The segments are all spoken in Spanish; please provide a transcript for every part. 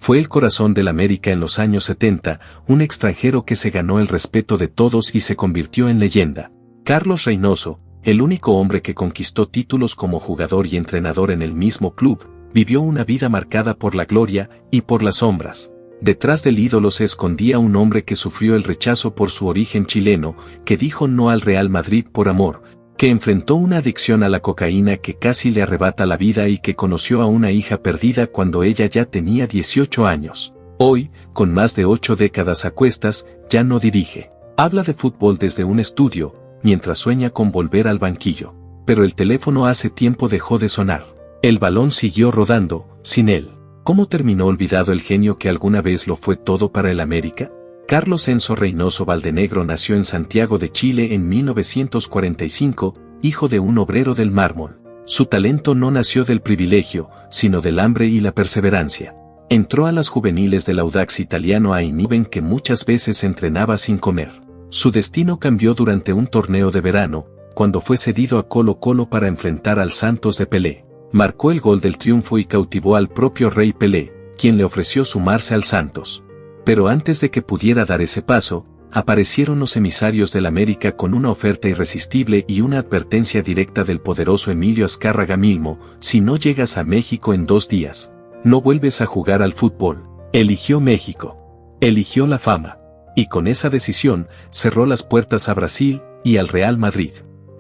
Fue el corazón del América en los años 70, un extranjero que se ganó el respeto de todos y se convirtió en leyenda. Carlos Reynoso, el único hombre que conquistó títulos como jugador y entrenador en el mismo club, vivió una vida marcada por la gloria y por las sombras. Detrás del ídolo se escondía un hombre que sufrió el rechazo por su origen chileno, que dijo no al Real Madrid por amor, que enfrentó una adicción a la cocaína que casi le arrebata la vida y que conoció a una hija perdida cuando ella ya tenía 18 años. Hoy, con más de 8 décadas a cuestas, ya no dirige. Habla de fútbol desde un estudio, mientras sueña con volver al banquillo. Pero el teléfono hace tiempo dejó de sonar. El balón siguió rodando, sin él. ¿Cómo terminó olvidado el genio que alguna vez lo fue todo para el América? Carlos Enzo Reynoso Valdenegro nació en Santiago de Chile en 1945, hijo de un obrero del mármol. Su talento no nació del privilegio, sino del hambre y la perseverancia. Entró a las juveniles del Audax Italiano a Eindhoven que muchas veces entrenaba sin comer. Su destino cambió durante un torneo de verano, cuando fue cedido a Colo-Colo para enfrentar al Santos de Pelé. Marcó el gol del triunfo y cautivó al propio Rey Pelé, quien le ofreció sumarse al Santos. Pero antes de que pudiera dar ese paso, aparecieron los emisarios del América con una oferta irresistible y una advertencia directa del poderoso Emilio Azcárraga Milmo: si no llegas a México en 2 días, no vuelves a jugar al fútbol. Eligió México. Eligió la fama. Y con esa decisión, cerró las puertas a Brasil y al Real Madrid.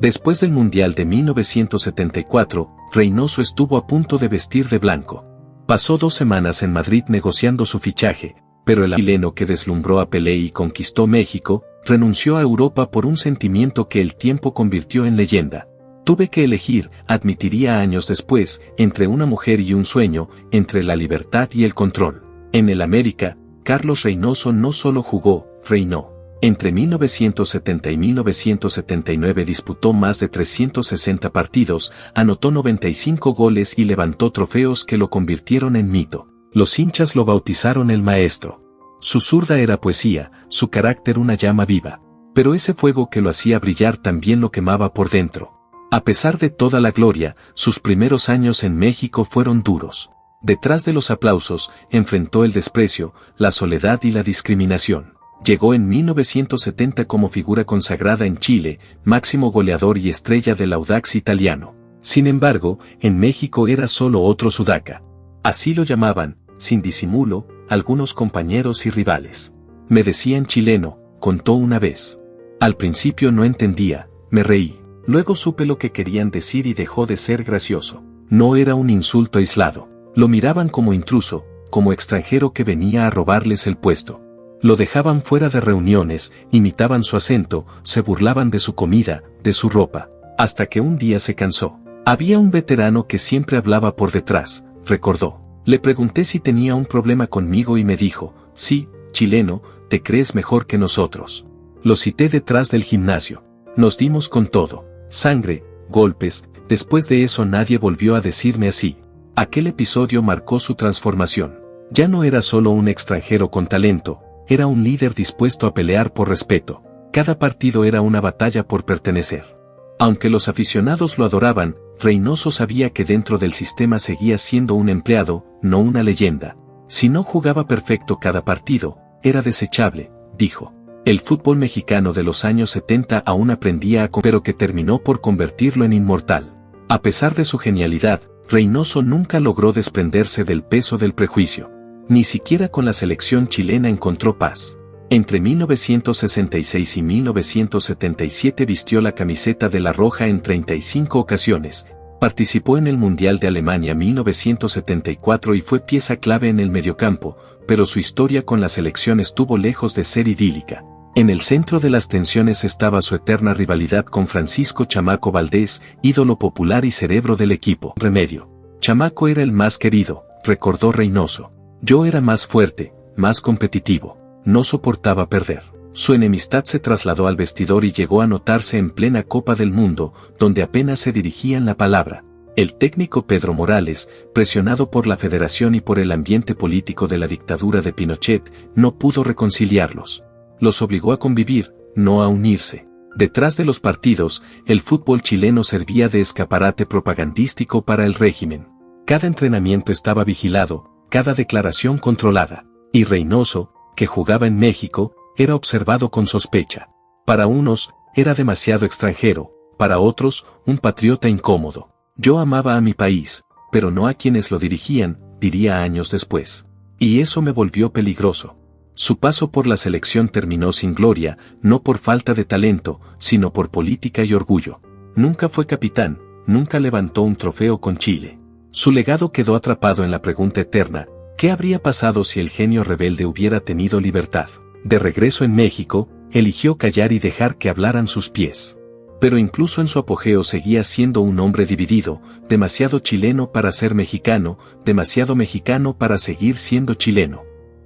Después del Mundial de 1974, Reynoso estuvo a punto de vestir de blanco. Pasó 2 semanas en Madrid negociando su fichaje, pero el chileno que deslumbró a Pelé y conquistó México, renunció a Europa por un sentimiento que el tiempo convirtió en leyenda. Tuve que elegir, admitiría años después, entre una mujer y un sueño, entre la libertad y el control. En el América, Carlos Reynoso no solo jugó, reinó. Entre 1970 y 1979 disputó más de 360 partidos, anotó 95 goles y levantó trofeos que lo convirtieron en mito. Los hinchas lo bautizaron el maestro. Su zurda era poesía, su carácter una llama viva. Pero ese fuego que lo hacía brillar también lo quemaba por dentro. A pesar de toda la gloria, sus primeros años en México fueron duros. Detrás de los aplausos, enfrentó el desprecio, la soledad y la discriminación. Llegó en 1970 como figura consagrada en Chile, máximo goleador y estrella del Audax Italiano. Sin embargo, en México era solo otro Sudaca. Así lo llamaban, sin disimulo, algunos compañeros y rivales. Me decían chileno, contó una vez. Al principio no entendía, me reí. Luego supe lo que querían decir y dejó de ser gracioso. No era un insulto aislado. Lo miraban como intruso, como extranjero que venía a robarles el puesto. Lo dejaban fuera de reuniones, imitaban su acento, se burlaban de su comida, de su ropa. Hasta que un día se cansó. Había un veterano que siempre hablaba por detrás, recordó. Le pregunté si tenía un problema conmigo y me dijo: sí, chileno, te crees mejor que nosotros. Lo cité detrás del gimnasio. Nos dimos con todo. Sangre, golpes, después de eso nadie volvió a decirme así. Aquel episodio marcó su transformación. Ya no era solo un extranjero con talento, era un líder dispuesto a pelear por respeto. Cada partido era una batalla por pertenecer. Aunque los aficionados lo adoraban, Reynoso sabía que dentro del sistema seguía siendo un empleado, no una leyenda. Si no jugaba perfecto cada partido, era desechable, dijo. El fútbol mexicano de los años 70 aún aprendía pero que terminó por convertirlo en inmortal. A pesar de su genialidad, Reynoso nunca logró desprenderse del peso del prejuicio. Ni siquiera con la selección chilena encontró paz. Entre 1966 y 1977 vistió la camiseta de la Roja en 35 ocasiones, participó en el Mundial de Alemania 1974 y fue pieza clave en el mediocampo, pero su historia con la selección estuvo lejos de ser idílica. En el centro de las tensiones estaba su eterna rivalidad con Francisco Chamaco Valdés, ídolo popular y cerebro del equipo. Remedio. Chamaco era el más querido, recordó Reynoso. Yo era más fuerte, más competitivo. No soportaba perder. Su enemistad se trasladó al vestidor y llegó a notarse en plena Copa del Mundo, donde apenas se dirigían la palabra. El técnico Pedro Morales, presionado por la federación y por el ambiente político de la dictadura de Pinochet, no pudo reconciliarlos. Los obligó a convivir, no a unirse. Detrás de los partidos, el fútbol chileno servía de escaparate propagandístico para el régimen. Cada entrenamiento estaba vigilado, cada declaración controlada. Y Reynoso, que jugaba en México, era observado con sospecha. Para unos, era demasiado extranjero, para otros, un patriota incómodo. Yo amaba a mi país, pero no a quienes lo dirigían, diría años después. Y eso me volvió peligroso. Su paso por la selección terminó sin gloria, no por falta de talento, sino por política y orgullo. Nunca fue capitán, nunca levantó un trofeo con Chile. Su legado quedó atrapado en la pregunta eterna: ¿qué habría pasado si el genio rebelde hubiera tenido libertad? De regreso en México, eligió callar y dejar que hablaran sus pies. Pero incluso en su apogeo seguía siendo un hombre dividido, demasiado chileno para ser mexicano, demasiado mexicano para seguir siendo chileno.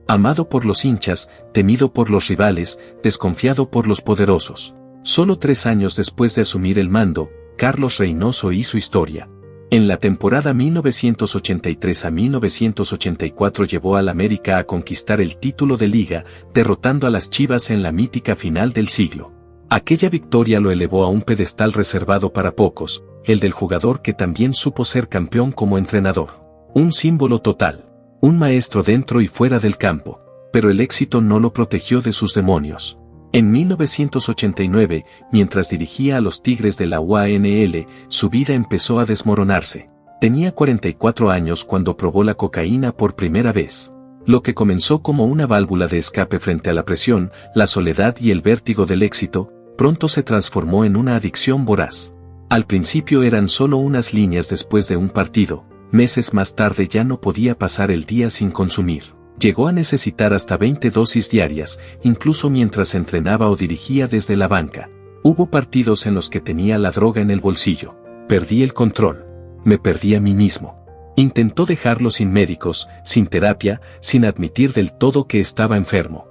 Amado por los hinchas, temido por los rivales, desconfiado por los poderosos. Solo 3 años después de asumir el mando, Carlos Reynoso hizo historia. En la temporada 1983 a 1984 llevó al América a conquistar el título de Liga, derrotando a las Chivas en la mítica final del siglo. Aquella victoria lo elevó a un pedestal reservado para pocos, el del jugador que también supo ser campeón como entrenador. Un símbolo total, un maestro dentro y fuera del campo, pero el éxito no lo protegió de sus demonios. En 1989, mientras dirigía a los Tigres de la UANL, su vida empezó a desmoronarse. Tenía 44 años cuando probó la cocaína por primera vez. Lo que comenzó como una válvula de escape frente a la presión, la soledad y el vértigo del éxito, pronto se transformó en una adicción voraz. Al principio eran solo unas líneas después de un partido, meses más tarde ya no podía pasar el día sin consumir. Llegó a necesitar hasta 20 dosis diarias, incluso mientras entrenaba o dirigía desde la banca. Hubo partidos en los que tenía la droga en el bolsillo. Perdí el control. Me perdí a mí mismo. Intentó dejarlo sin médicos, sin terapia, sin admitir del todo que estaba enfermo.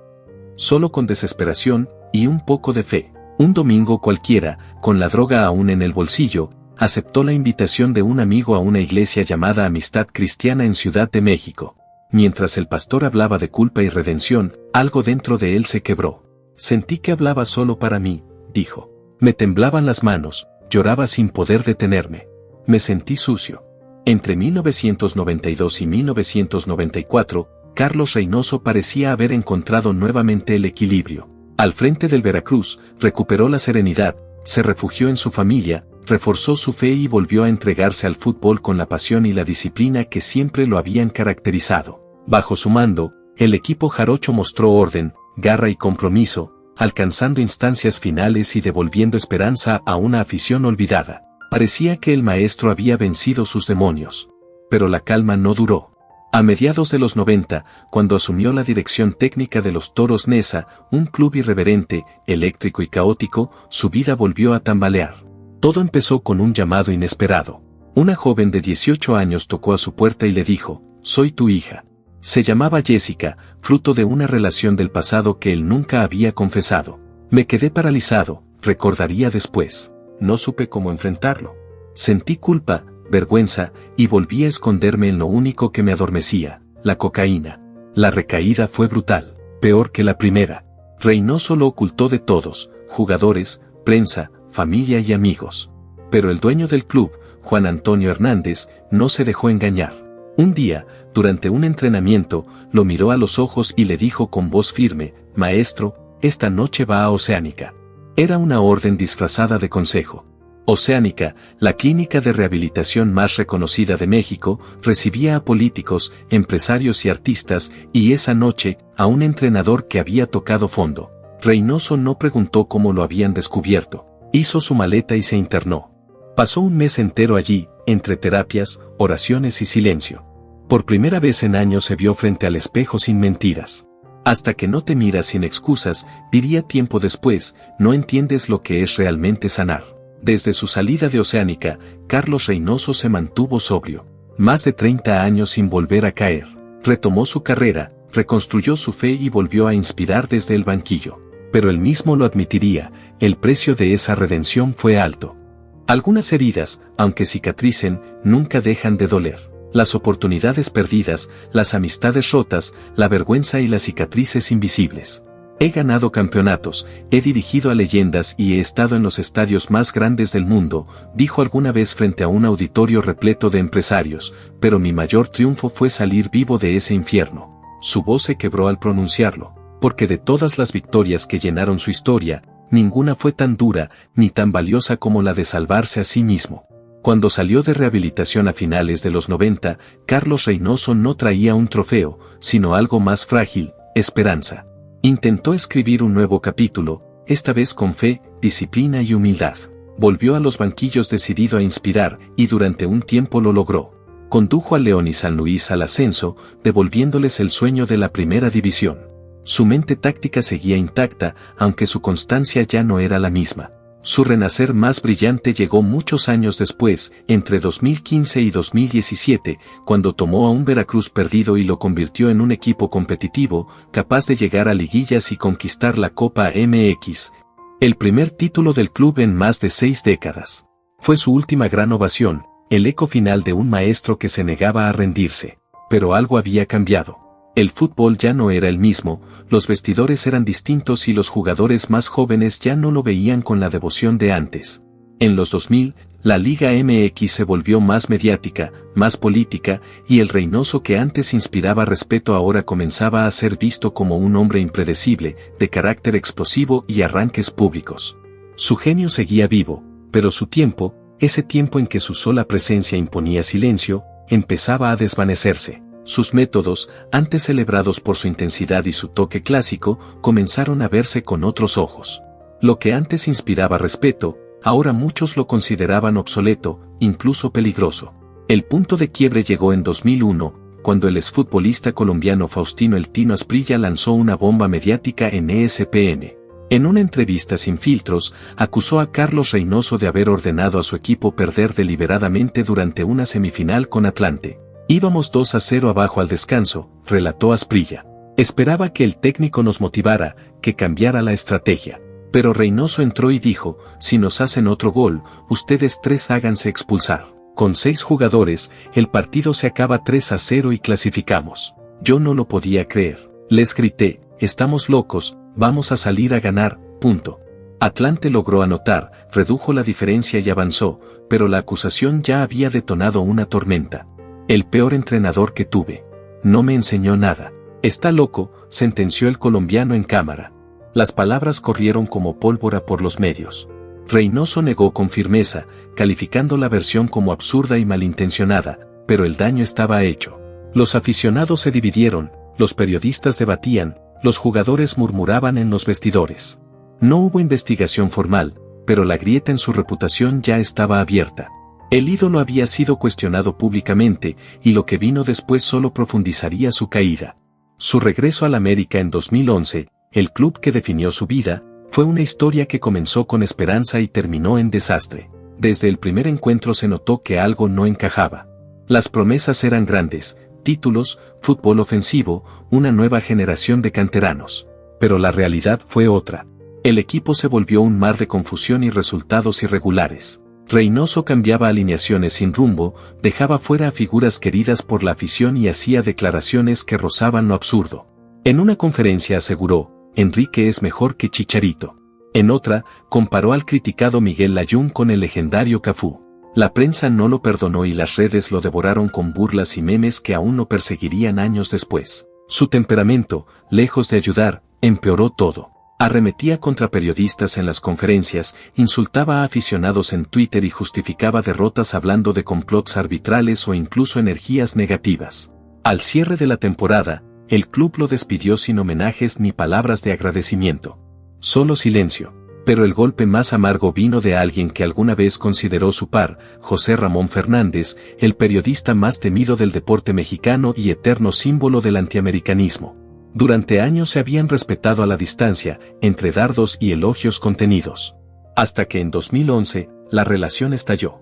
Solo con desesperación y un poco de fe. Un domingo cualquiera, con la droga aún en el bolsillo, aceptó la invitación de un amigo a una iglesia llamada Amistad Cristiana en Ciudad de México. Mientras el pastor hablaba de culpa y redención, algo dentro de él se quebró. Sentí que hablaba solo para mí, dijo. Me temblaban las manos, lloraba sin poder detenerme. Me sentí sucio. Entre 1992 y 1994, Carlos Reynoso parecía haber encontrado nuevamente el equilibrio. Al frente del Veracruz, recuperó la serenidad, se refugió en su familia, reforzó su fe y volvió a entregarse al fútbol con la pasión y la disciplina que siempre lo habían caracterizado. Bajo su mando, el equipo jarocho mostró orden, garra y compromiso, alcanzando instancias finales y devolviendo esperanza a una afición olvidada. Parecía que el maestro había vencido sus demonios. Pero la calma no duró. A mediados de los 90, cuando asumió la dirección técnica de los Toros Neza, un club irreverente, eléctrico y caótico, su vida volvió a tambalear. Todo empezó con un llamado inesperado. Una joven de 18 años tocó a su puerta y le dijo: «Soy tu hija». Se llamaba Jessica, fruto de una relación del pasado que él nunca había confesado. Me quedé paralizado, recordaría después. No supe cómo enfrentarlo. Sentí culpa, vergüenza, y volví a esconderme en lo único que me adormecía, la cocaína. La recaída fue brutal, peor que la primera. Reynoso lo ocultó de todos, jugadores, prensa, familia y amigos. Pero el dueño del club, Juan Antonio Hernández, no se dejó engañar. Un día, durante un entrenamiento, lo miró a los ojos y le dijo con voz firme: «Maestro, esta noche va a Oceánica». Era una orden disfrazada de consejo. Oceánica, la clínica de rehabilitación más reconocida de México, recibía a políticos, empresarios y artistas, y esa noche, a un entrenador que había tocado fondo. Reynoso no preguntó cómo lo habían descubierto. Hizo su maleta y se internó. Pasó un mes entero allí, entre terapias, oraciones y silencio. Por primera vez en años se vio frente al espejo sin mentiras. Hasta que no te miras sin excusas, diría tiempo después, no entiendes lo que es realmente sanar. Desde su salida de Oceánica, Carlos Reynoso se mantuvo sobrio. Más de 30 años sin volver a caer. Retomó su carrera, reconstruyó su fe y volvió a inspirar desde el banquillo. Pero él mismo lo admitiría, el precio de esa redención fue alto. Algunas heridas, aunque cicatricen, nunca dejan de doler. Las oportunidades perdidas, las amistades rotas, la vergüenza y las cicatrices invisibles. He ganado campeonatos, he dirigido a leyendas y he estado en los estadios más grandes del mundo, dijo alguna vez frente a un auditorio repleto de empresarios, pero mi mayor triunfo fue salir vivo de ese infierno. Su voz se quebró al pronunciarlo, porque de todas las victorias que llenaron su historia, ninguna fue tan dura ni tan valiosa como la de salvarse a sí mismo. Cuando salió de rehabilitación a finales de los 90, Carlos Reynoso no traía un trofeo, sino algo más frágil, esperanza. Intentó escribir un nuevo capítulo, esta vez con fe, disciplina y humildad. Volvió a los banquillos decidido a inspirar, y durante un tiempo lo logró. Condujo a León y San Luis al ascenso, devolviéndoles el sueño de la primera división. Su mente táctica seguía intacta, aunque su constancia ya no era la misma. Su renacer más brillante llegó muchos años después, entre 2015 y 2017, cuando tomó a un Veracruz perdido y lo convirtió en un equipo competitivo, capaz de llegar a liguillas y conquistar la Copa MX, el primer título del club en más de 6 décadas. Fue su última gran ovación, el eco final de un maestro que se negaba a rendirse. Pero algo había cambiado. El fútbol ya no era el mismo, los vestidores eran distintos y los jugadores más jóvenes ya no lo veían con la devoción de antes. En los 2000, la Liga MX se volvió más mediática, más política, y el Reynoso que antes inspiraba respeto ahora comenzaba a ser visto como un hombre impredecible, de carácter explosivo y arranques públicos. Su genio seguía vivo, pero su tiempo, ese tiempo en que su sola presencia imponía silencio, empezaba a desvanecerse. Sus métodos, antes celebrados por su intensidad y su toque clásico, comenzaron a verse con otros ojos. Lo que antes inspiraba respeto, ahora muchos lo consideraban obsoleto, incluso peligroso. El punto de quiebre llegó en 2001, cuando el exfutbolista colombiano Faustino "El Tino" Asprilla lanzó una bomba mediática en ESPN. En una entrevista sin filtros, acusó a Carlos Reynoso de haber ordenado a su equipo perder deliberadamente durante una semifinal con Atlante. Íbamos 2-0 abajo al descanso, relató Asprilla. Esperaba que el técnico nos motivara, que cambiara la estrategia. Pero Reynoso entró y dijo, si nos hacen otro gol, ustedes 3 háganse expulsar. Con 6 jugadores, el partido se acaba 3-0 y clasificamos. Yo no lo podía creer. Les grité, estamos locos, vamos a salir a ganar, punto. Atlante logró anotar, redujo la diferencia y avanzó, pero la acusación ya había detonado una tormenta. El peor entrenador que tuve. No me enseñó nada. Está loco, sentenció el colombiano en cámara. Las palabras corrieron como pólvora por los medios. Reynoso negó con firmeza, calificando la versión como absurda y malintencionada, pero el daño estaba hecho. Los aficionados se dividieron, los periodistas debatían, los jugadores murmuraban en los vestidores. No hubo investigación formal, pero la grieta en su reputación ya estaba abierta. El ídolo había sido cuestionado públicamente, y lo que vino después solo profundizaría su caída. Su regreso al América en 2011, el club que definió su vida, fue una historia que comenzó con esperanza y terminó en desastre. Desde el primer encuentro se notó que algo no encajaba. Las promesas eran grandes, títulos, fútbol ofensivo, una nueva generación de canteranos. Pero la realidad fue otra. El equipo se volvió un mar de confusión y resultados irregulares. Reynoso cambiaba alineaciones sin rumbo, dejaba fuera a figuras queridas por la afición y hacía declaraciones que rozaban lo absurdo. En una conferencia aseguró, Enrique es mejor que Chicharito. En otra, comparó al criticado Miguel Layún con el legendario Cafú. La prensa no lo perdonó y las redes lo devoraron con burlas y memes que aún lo perseguirían años después. Su temperamento, lejos de ayudar, empeoró todo. Arremetía contra periodistas en las conferencias, insultaba a aficionados en Twitter y justificaba derrotas hablando de complots arbitrales o incluso energías negativas. Al cierre de la temporada, el club lo despidió sin homenajes ni palabras de agradecimiento. Solo silencio. Pero el golpe más amargo vino de alguien que alguna vez consideró su par, José Ramón Fernández, el periodista más temido del deporte mexicano y eterno símbolo del antiamericanismo. Durante años se habían respetado a la distancia, entre dardos y elogios contenidos. Hasta que en 2011, la relación estalló.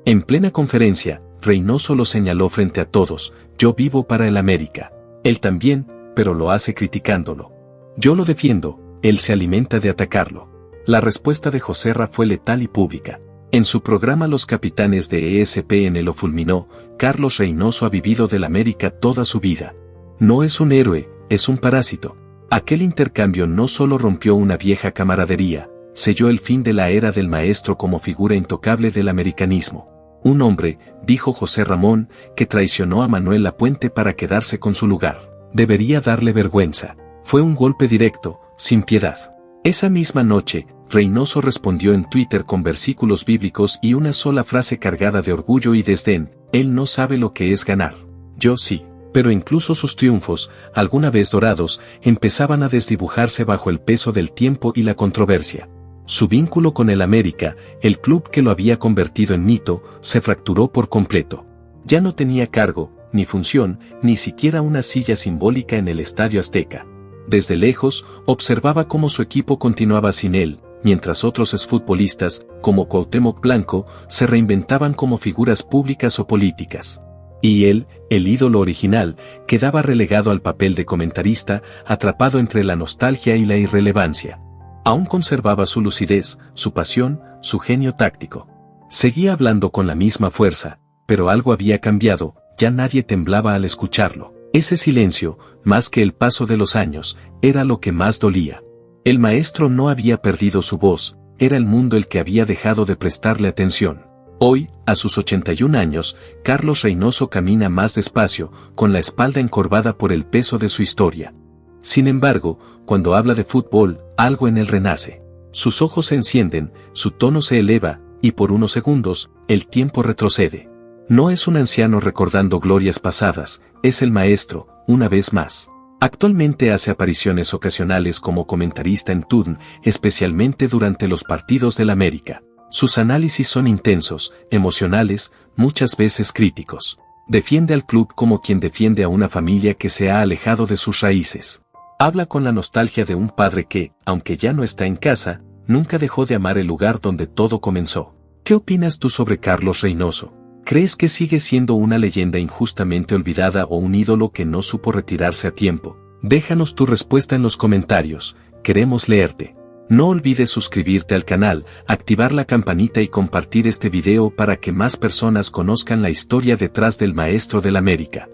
En plena conferencia, Reynoso lo señaló frente a todos, yo vivo para el América. Él también, pero lo hace criticándolo. Yo lo defiendo, él se alimenta de atacarlo. La respuesta de Joserra fue letal y pública. En su programa Los Capitanes de ESPN lo fulminó, Carlos Reynoso ha vivido del América toda su vida. No es un héroe, es un parásito. Aquel intercambio no solo rompió una vieja camaradería, selló el fin de la era del maestro como figura intocable del americanismo. Un hombre, dijo José Ramón, que traicionó a Manuel Lapuente para quedarse con su lugar. Debería darle vergüenza. Fue un golpe directo, sin piedad. Esa misma noche, Reynoso respondió en Twitter con versículos bíblicos y una sola frase cargada de orgullo y desdén: él no sabe lo que es ganar. Yo sí. Pero incluso sus triunfos, alguna vez dorados, empezaban a desdibujarse bajo el peso del tiempo y la controversia. Su vínculo con el América, el club que lo había convertido en mito, se fracturó por completo. Ya no tenía cargo, ni función, ni siquiera una silla simbólica en el Estadio Azteca. Desde lejos, observaba cómo su equipo continuaba sin él, mientras otros exfutbolistas, como Cuauhtémoc Blanco, se reinventaban como figuras públicas o políticas. Y él, el ídolo original, quedaba relegado al papel de comentarista, atrapado entre la nostalgia y la irrelevancia. Aún conservaba su lucidez, su pasión, su genio táctico. Seguía hablando con la misma fuerza, pero algo había cambiado, ya nadie temblaba al escucharlo. Ese silencio, más que el paso de los años, era lo que más dolía. El maestro no había perdido su voz, era el mundo el que había dejado de prestarle atención. Hoy, a sus 81 años, Carlos Reynoso camina más despacio, con la espalda encorvada por el peso de su historia. Sin embargo, cuando habla de fútbol, algo en él renace. Sus ojos se encienden, su tono se eleva, y por unos segundos, el tiempo retrocede. No es un anciano recordando glorias pasadas, es el maestro, una vez más. Actualmente hace apariciones ocasionales como comentarista en TUDN, especialmente durante los partidos del América. Sus análisis son intensos, emocionales, muchas veces críticos. Defiende al club como quien defiende a una familia que se ha alejado de sus raíces. Habla con la nostalgia de un padre que, aunque ya no está en casa, nunca dejó de amar el lugar donde todo comenzó. ¿Qué opinas tú sobre Carlos Reynoso? ¿Crees que sigue siendo una leyenda injustamente olvidada o un ídolo que no supo retirarse a tiempo? Déjanos tu respuesta en los comentarios, queremos leerte. No olvides suscribirte al canal, activar la campanita y compartir este video para que más personas conozcan la historia detrás del maestro del América.